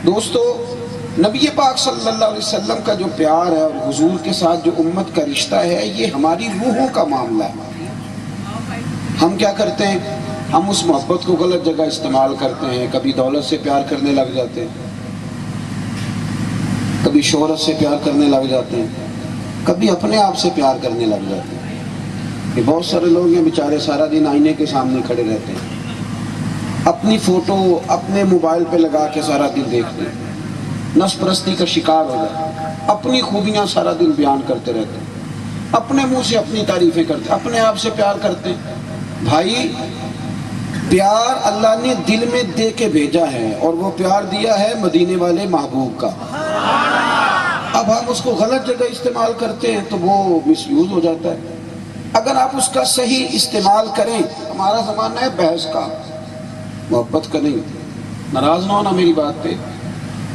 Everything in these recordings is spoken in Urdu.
دوستو، نبی پاک صلی اللہ علیہ وسلم کا جو پیار ہے اور حضور کے ساتھ جو امت کا رشتہ ہے، یہ ہماری روحوں کا معاملہ ہے۔ ہم کیا کرتے ہیں؟ ہم اس محبت کو غلط جگہ استعمال کرتے ہیں۔ کبھی دولت سے پیار کرنے لگ جاتے ہیں، کبھی شہرت سے پیار کرنے لگ جاتے ہیں، کبھی اپنے آپ سے پیار کرنے لگ جاتے ہیں۔ یہ بہت سارے لوگ ہیں بیچارے سارا دن آئینے کے سامنے کھڑے رہتے ہیں، اپنی فوٹو اپنے موبائل پہ لگا کے سارا دن دیکھتے ہیں، نفس پرستی کا شکار ہو جاتے ہیں، اپنی خوبیاں سارا دن بیان کرتے رہتے ہیں، اپنے منہ سے اپنی تعریفیں کرتے ہیں، اپنے آپ سے پیار کرتے ہیں۔ بھائی، پیار اللہ نے دل میں دے کے بھیجا ہے، اور وہ پیار دیا ہے مدینے والے محبوب کا۔ اب ہم اس کو غلط جگہ استعمال کرتے ہیں تو وہ مس یوز ہو جاتا ہے۔ اگر آپ اس کا صحیح استعمال کریں، ہمارا زمانہ ہے بحث کا، محبت کا نہیں۔ ناراض نہ ہونا میری بات پہ،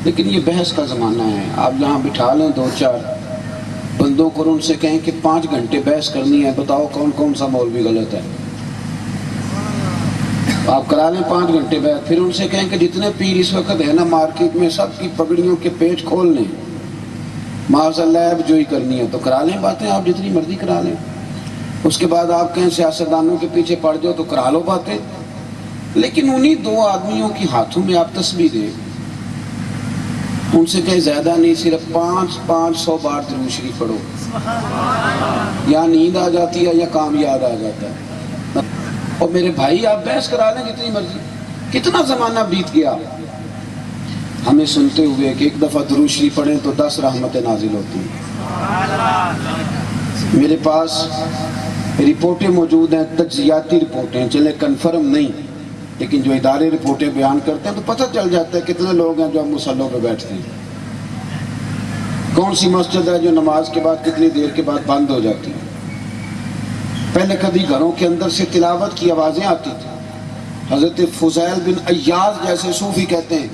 لیکن یہ بحث کا زمانہ ہے۔ آپ یہاں بٹھا لیں دو چار بندوں کو، ان سے کہیں کہ 5 گھنٹے بحث کرنی ہے، بتاؤ کون کون سا مولوی غلط ہے۔ آپ کرا لیں 5 گھنٹے بحث، پھر ان سے کہیں کہ جتنے پیر اس وقت ہے نا مارکیٹ میں، سب کی پگڑیوں کے پیچ کھول لیں، معاذ اللہ اب جو ہی کرنی ہے تو کرا لیں باتیں، آپ جتنی مرضی کرا لیں۔ اس کے بعد آپ کہیں سیاستدانوں کے پیچھے پڑ جاؤ تو کرا لو باتیں، لیکن انہی 2 آدمیوں کی ہاتھوں میں آپ تسبیح دیں، ان سے کہیں زیادہ نہیں، صرف 500 بار درود شریف پڑھو، یا نیند آ جاتی ہے یا کام یاد آ جاتا ہے۔ اور میرے بھائی، آپ بحث کرا لیں جتنی مرضی۔ کتنا زمانہ بیت گیا ہمیں سنتے ہوئے کہ ایک دفعہ درود شریف پڑھیں تو 10 رحمتیں نازل ہوتی ہیں۔ میرے پاس رپورٹیں موجود ہیں، تجزیاتی رپورٹیں، چلے کنفرم نہیں، لیکن جو ادارے رپورٹیں بیان کرتے ہیں تو پتہ چل جاتا ہے کتنے لوگ ہیں جو ہم مصلوں پہ بیٹھتے ہیں، کون سی مسجد ہے جو نماز کے بعد کتنی دیر کے بعد بند ہو جاتی ہے۔ پہلے کبھی گھروں کے اندر سے تلاوت کی آوازیں آتی تھیں۔ حضرت فضیل بن عیاض جیسے صوفی کہتے ہیں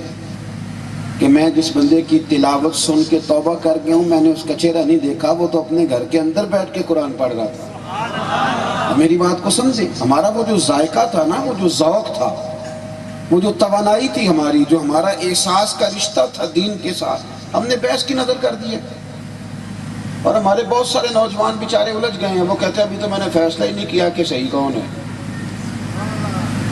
کہ میں جس بندے کی تلاوت سن کے توبہ کر گیا ہوں، میں نے اس کا چہرہ نہیں دیکھا، وہ تو اپنے گھر کے اندر بیٹھ کے قرآن پڑھ رہا تھا۔ میری بات کو سمجھیں، ہمارا وہ جو ذائقہ تھا نا، وہ جو ذوق تھا، وہ جو توانائی تھی ہماری، جو ہمارا احساس کا رشتہ تھا دین کے ساتھ، ہم نے بحث کی نظر کر دی ہے۔ اور ہمارے بہت سارے نوجوان بیچارے الجھ گئے ہیں، وہ کہتے ہیں ابھی تو میں نے فیصلہ ہی نہیں کیا کہ صحیح کون ہے،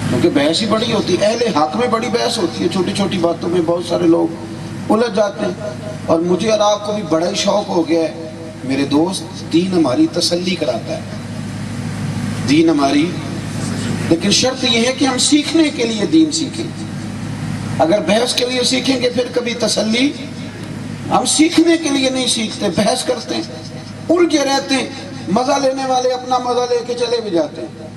کیونکہ بحث ہی بڑی ہوتی ہے، اہل حق میں بڑی بحث ہوتی ہے، چھوٹی چھوٹی باتوں میں بہت سارے لوگ الجھ جاتے ہیں۔ اور مجھے اور آپ کو بھی بڑا ہی شوق ہو گیا ہے میرے دوست، دین ہماری تسلی کراتا ہے، دین ہماری، لیکن شرط یہ ہے کہ ہم سیکھنے کے لیے دین سیکھیں۔ اگر بحث کے لیے سیکھیں گے پھر کبھی تسلی، ہم سیکھنے کے لیے نہیں سیکھتے، بحث کرتے ہیں، الجھے رہتے ہیں۔ مزہ لینے والے اپنا مزہ لے کے چلے بھی جاتے ہیں۔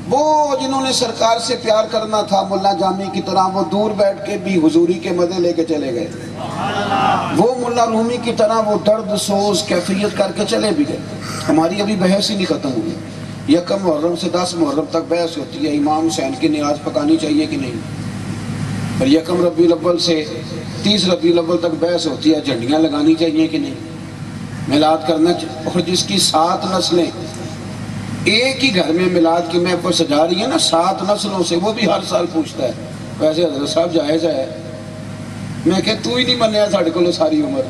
وہ جنہوں نے سرکار سے پیار کرنا تھا ملا جامی کی طرح، وہ دور بیٹھ کے بھی حضوری کے مزے لے کے چلے گئے۔ وہ ملا رومی کی طرح وہ درد سوز کیفیت کر کے چلے بھی گئے۔ ہماری ابھی بحث ہی نہیں ختم ہوئی۔ 1 محرم سے 10 محرم تک بحث ہوتی ہے، امام حسین کی نیاز پکانی چاہیے کہ نہیں، اور 1 ربیع الاول سے 30 ربیع الاول تک بحث ہوتی ہے، جھنڈیاں لگانی چاہیے کہ نہیں، میلاد کرنا چاہیے۔ اور جس کی 7 نسلیں ایک ہی گھر میں میلاد کی محفل سجا رہی ہے نا، 7 نسلوں سے، وہ بھی ہر سال پوچھتا ہے ویسے حضرت صاحب جائز ہے؟ میں کہ تو ہی نہیں منیا ساڑھے کو ساری عمر،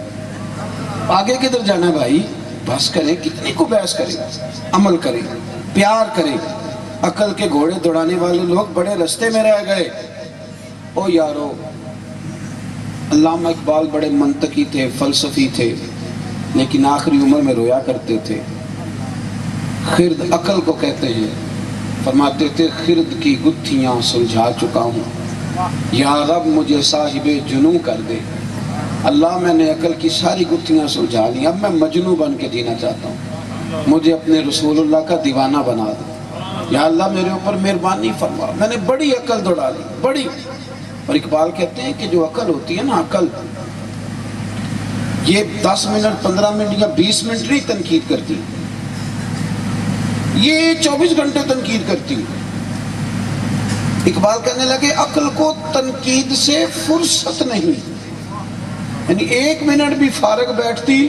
آگے کدھر جانا بھائی؟ بس کریں، کتنی کو بحث کریں، عمل کریں، پیار کریں۔ عقل کے گھوڑے دوڑانے والے لوگ بڑے رستے میں رہ گئے۔ او یارو، علامہ اقبال بڑے منطقی تھے، فلسفی تھے، لیکن آخری عمر میں رویا کرتے تھے۔ خرد عقل کو کہتے ہیں، فرماتے تھے خرد کی گتھیاں سلجھا چکا ہوں، یا رب مجھے صاحب جنوں کر دے۔ اللہ، میں نے عقل کی ساری گتھیاں سلجھا لی، اب میں مجنوں بن کے جینا چاہتا ہوں، مجھے اپنے رسول اللہ کا دیوانہ بنا دے، یا اللہ میرے اوپر مہربانی فرما، میں نے بڑی عقل دوڑا لی، بڑی۔ اور اقبال کہتے ہیں کہ جو عقل ہوتی ہے نا، عقل یہ 10 منٹ 15 منٹ یا 20 منٹ نہیں تنقید کرتی، یہ 24 گھنٹے تنقید کرتی۔ اقبال کہنے لگے عقل کو تنقید سے فرصت نہیں، یعنی 1 منٹ بھی فارغ بیٹھتی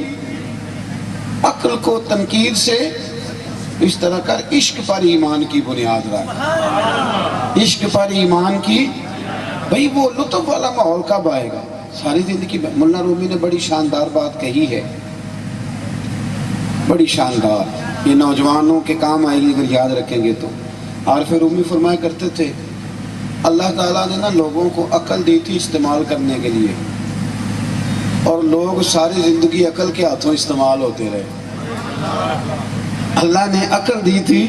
عقل کو تنقید سے۔ اس طرح کر، عشق پر ایمان کی بنیاد رکھ، عشق پر ایمان کی۔ بھئی وہ لطف والا ماحول کب آئے گا؟ ساری زندگی مولانا رومی نے بڑی شاندار بات کہی ہے، بڑی شاندار، یہ نوجوانوں کے کام آئے گی اگر یاد رکھیں گے تو۔ عارف رومی فرمایا کرتے تھے اللہ تعالیٰ نے نا لوگوں کو عقل دی تھی استعمال کرنے کے لیے، اور لوگ ساری زندگی عقل کے ہاتھوں استعمال ہوتے رہے۔ اللہ نے عقل دی تھی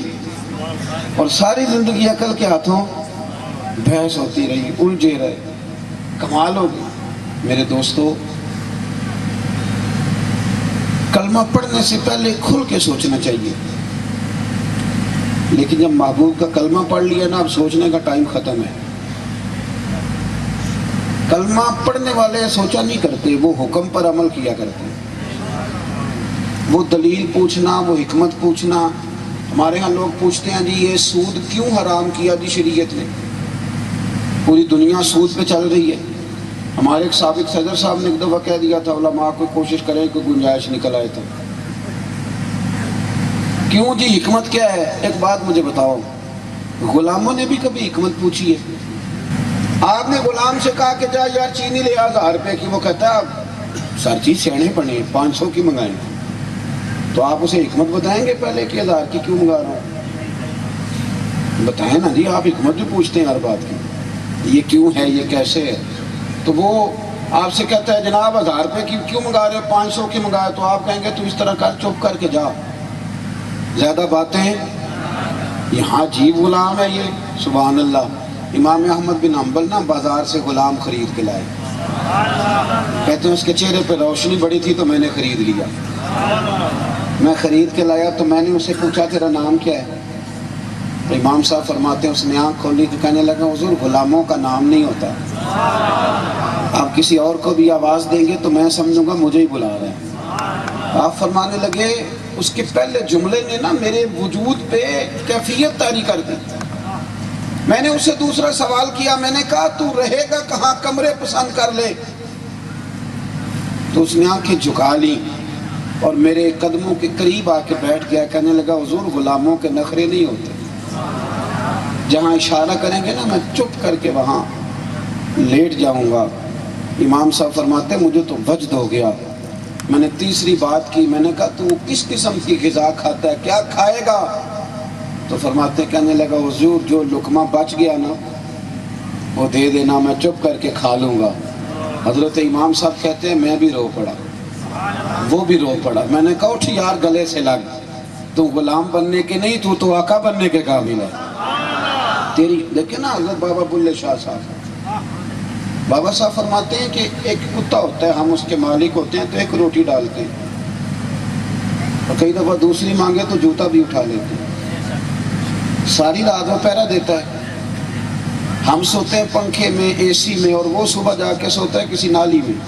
اور ساری زندگی عقل کے ہاتھوں بحث ہوتی رہی، الجھے رہے۔ کمال ہو گئی میرے دوستو، کلمہ پڑھنے سے پہلے کھل کے سوچنا چاہیے، لیکن جب محبوب کا کلمہ پڑھ لیا نا، اب سوچنے کا ٹائم ختم ہے۔ کلمہ پڑھنے والے سوچا نہیں کرتے، وہ حکم پر عمل کیا کرتے ہیں۔ وہ دلیل پوچھنا، وہ حکمت پوچھنا۔ ہمارے ہاں لوگ پوچھتے ہیں جی یہ سود کیوں حرام کیا جی شریعت نے؟ پوری دنیا سود پہ چل رہی ہے۔ ہمارے ایک سابق صدر صاحب نے ایک دفعہ کہہ دیا تھا علماء کو کوشش کریں کہ گنجائش نکل آئے تو۔ کیوں جی حکمت کیا ہے؟ ایک بات مجھے بتاؤ، غلاموں نے بھی کبھی حکمت پوچھی ہے؟ آپ نے غلام سے کہا کہ جا یار چینی لے آ 1000 روپے کی، وہ کہتا ہے آپ سر چیز سینے پڑے 500 کی منگائیں، تو آپ اسے حکمت بتائیں گے پہلے کہ 1000 کی کیوں منگا رہا ہوں؟ بتائیں نا جی، آپ حکمت بھی پوچھتے ہیں ہر بات کی، یہ کیوں ہے، یہ کیسے ہے؟ تو وہ آپ سے کہتا ہے جناب 1000 روپے کی کیوں منگا رہے ہو، 500 کی منگائے، تو آپ کہیں گے تو اس طرح کر، چپ کر کے جا، زیادہ باتیں۔ یہاں عجیب غلام ہے یہ، سبحان اللہ۔ امام احمد بن حنبل نا بازار سے غلام خرید کے لائے، کہتے ہیں اس کے چہرے پہ روشنی بڑی تھی تو میں نے خرید لیا۔ میں خرید کے لایا تو میں نے اسے پوچھا تیرا نام کیا ہے؟ تو امام صاحب فرماتے ہیں اس نے آنکھ کھولی تو کہنے لگا حضور غلاموں کا نام نہیں ہوتا، آپ کسی اور کو بھی آواز دیں گے تو میں سمجھوں گا مجھے ہی بلا رہے ہیں۔ آپ فرمانے لگے اس کے پہلے جملے نے نا میرے وجود پہ کیفیت طاری کر دی۔ میں نے اس سے دوسرا سوال کیا، میں نے کہا تو رہے گا کہاں، کمرے پسند کر لے۔ تو اس نے آنکھیں جھکا لی اور میرے قدموں کے قریب آ کے بیٹھ گیا، کہنے لگا حضور غلاموں کے نخرے نہیں ہوتے، جہاں اشارہ کریں گے نا میں چپ کر کے وہاں لیٹ جاؤں گا۔ امام صاحب فرماتے مجھے تو وجد ہو گیا۔ میں نے تیسری بات کی، میں نے کہا تو کس قسم کی غذا کھاتا ہے، کیا کھائے گا؟ تو فرماتے کہنے لگا حضور جو لقمہ بچ گیا نا وہ دے دینا، میں چپ کر کے کھا لوں گا۔ حضرت امام صاحب کہتے ہیں میں بھی رو پڑا، وہ بھی رو پڑا۔ میں نے کہا اٹھ یار گلے سے لگ، تو غلام بننے کے نہیں، تو آقا بننے کے قابل ہے تیری۔ دیکھیں نا حضرت بابا بلے شاہ صاحب، بابا صاحب فرماتے ہیں کہ ایک کتا ہوتا ہے، ہم اس کے مالک ہوتے ہیں تو ایک روٹی ڈالتے ہیں، اور کئی دفعہ دوسری مانگے تو جوتا بھی اٹھا لیتے ہیں۔ ساری رات وہ پہرا دیتا ہے، ہم سوتے ہیں پنکھے میں، اے سی میں، اور وہ صبح جا کے سوتا ہے کسی نالی میں۔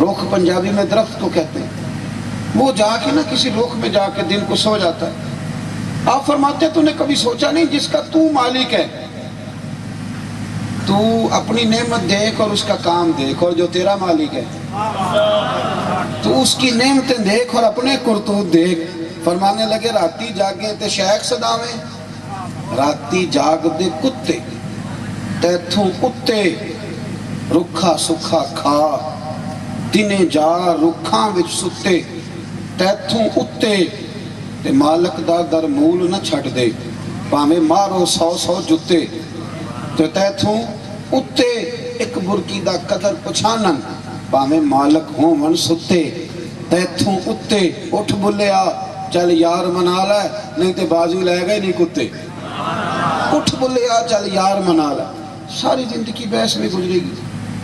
رخ پنجابی میں درخت کو کہتے ہیں، وہ جا کے نا کسی رخ میں جا کے دن کو سو جاتا ہے۔ آپ فرماتے ہیں تو نے کبھی سوچا نہیں جس کا تو مالک ہے، تو اپنی نعمت دیکھ اور اس کا کام دیکھ، اور جو تیرا مالک ہے تو اس کی نعمتیں دیکھ اور اپنے کرتوت دیکھ۔ فرمانے لگے راتی جاگے تے شیخ صداویں، راتی جاگ دے کتے تیتھوں کتے، رکھا سکھا کھا دنے جا رکھاں وچ ستے، تیتھوں اتے تے مالک دا در مول نہ چھٹ دے، پاویں مارو 100 جتے، تے تیتھوں اتے ایک برکی دا قدر پچھانن، پاویں مالک ہون ستے، تیتھوں اتے اٹھ بلیا چل یار منا لے، نہیں تے بازو لے گئے نہیں کتے، اٹھ بلیا چل یار منا لے۔ ساری زندگی بحث میں گزرے گی۔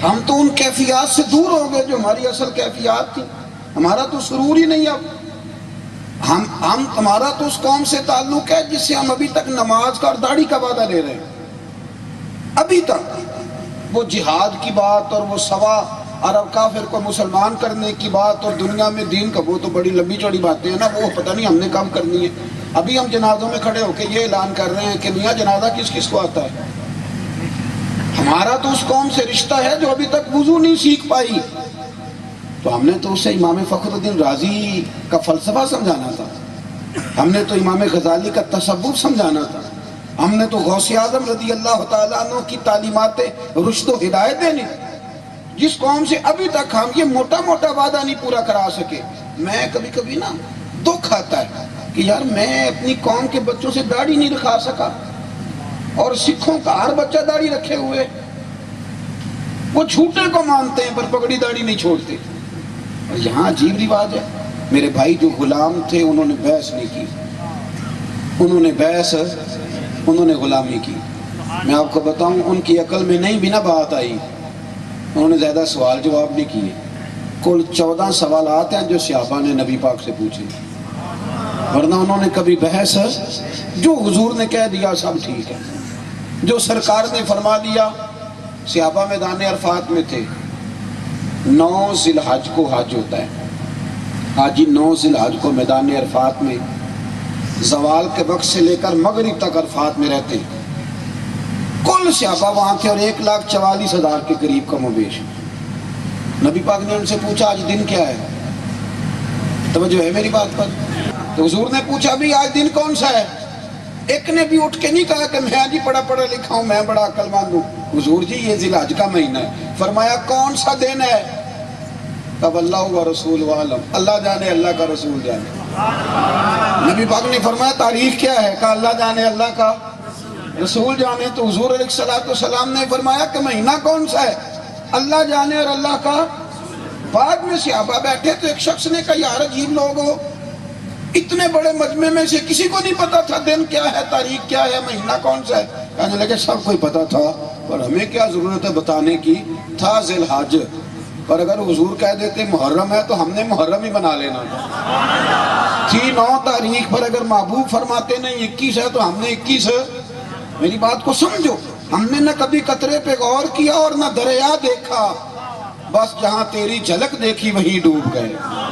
ہم تو ان کیفیات سے دور ہو گئے جو ہماری اصل کیفیات تھی۔ ہمارا تو سرور ہی نہیں، اب ہمارا تو اس قوم سے تعلق ہے جس سے ہم ابھی تک نماز کا اور داڑھی کا وعدہ لے رہے ہیں۔ ابھی تک وہ جہاد کی بات اور وہ سوا عرب کافر کو مسلمان کرنے کی بات اور دنیا میں دین کا، وہ تو بڑی لمبی چوڑی باتیں ہیں نا، وہ پتہ نہیں ہم نے کب کرنی ہے۔ ابھی ہم جنازوں میں کھڑے ہو کے یہ اعلان کر رہے ہیں کہ میاں جنازہ کس کس کو آتا ہے۔ ہمارا تو اس قوم سے رشتہ ہے جو ابھی تک وضو نہیں سیکھ پائی، تو ہم نے تو اسے امام فخر الدین رازی کا فلسفہ سمجھانا تھا، ہم نے تو امام غزالی کا تصوف سمجھانا تھا، ہم نے تو غوث اعظم رضی اللہ تعالیٰ عنہ کی تعلیمات رشد و ہدایت دینی۔ جس قوم سے ابھی تک ہم یہ موٹا موٹا وعدہ نہیں پورا کرا سکے. میں کبھی کبھی نا دکھ آتا ہے کہ یار میں اپنی قوم کے بچوں سے داڑھی نہیں رکھا سکا، اور سکھوں کا ہر بچہ داڑھی رکھے ہوئے، وہ جھوٹے کو مانتے ہیں پر پگڑی داڑھی نہیں چھوڑتے. اور یہاں عجیب رواج ہے. میرے بھائی جو غلام تھے انہوں نے بحث نہیں کی، انہوں نے غلامی کی. میں آپ کو بتاؤں ان کی عقل میں نہیں بھی نہ بات آئی، انہوں نے زیادہ سوال جواب نہیں کیے. کل 14 سوالات ہیں جو صحابہ نے نبی پاک سے پوچھے، ورنہ انہوں نے کبھی بحث، جو حضور نے کہہ دیا سب ٹھیک ہے، جو سرکار نے فرما دیا. صحابہ میدان عرفات میں تھے. 9 ذی الحج کو حج ہوتا ہے. حاجی 9 ذی الحج کو میدان عرفات میں زوال کے وقت سے لے کر مغرب تک عرفات میں رہتے ہیں. کل صحابہ وہاں تھے اور 1,44,000 کے قریب کم و بیش. نبی پاک نے ان سے پوچھا آج دن کیا ہے؟ توجہ ہے میری بات پر؟ تو حضور نے پوچھا بھی آج دن کون سا ہے؟ ایک نے بھی اٹھ کے نہیں کہا کہ میں جی پڑھا لکھا ہوں، میں بڑا عقل مند ہوں. حضور جی یہ ذی الحج کا مہینہ ہے. فرمایا کون سا دن ہے؟ تب اللہ و رسول عالم، اللہ جانے اللہ کا رسول جانے. نبی پاک نے فرمایا تاریخ کیا ہے؟ کہا اللہ جانے اللہ کا رسول جانے. تو حضور علیہ السلام نے فرمایا کہ مہینہ کون سا ہے؟ اللہ جانے اور اللہ کا. بعد میں صحابہ بیٹھے تو ایک شخص نے کہا یار عجیب لوگ ہو، اتنے بڑے مجمع میں سے کسی کو نہیں پتا تھا دن کیا ہے، تاریخ کیا ہے، مہینہ کون سا ہے؟ کہنے لگے سب کو پتا تھا پر ہمیں کیا ضرورت ہے بتانے کی، تھا ذی الحج. پر اگر حضور کہہ دیتے محرم ہے تو ہم نے محرم ہی بنا لینا تھا. تھی 9 تاریخ پر اگر محبوب فرماتے نہیں 21 ہے تو ہم نے 21. میری بات کو سمجھو. ہم نے نہ کبھی قطرے پہ غور کیا اور نہ دریا دیکھا، بس جہاں تیری جھلک دیکھی وہیں ڈوب گئے.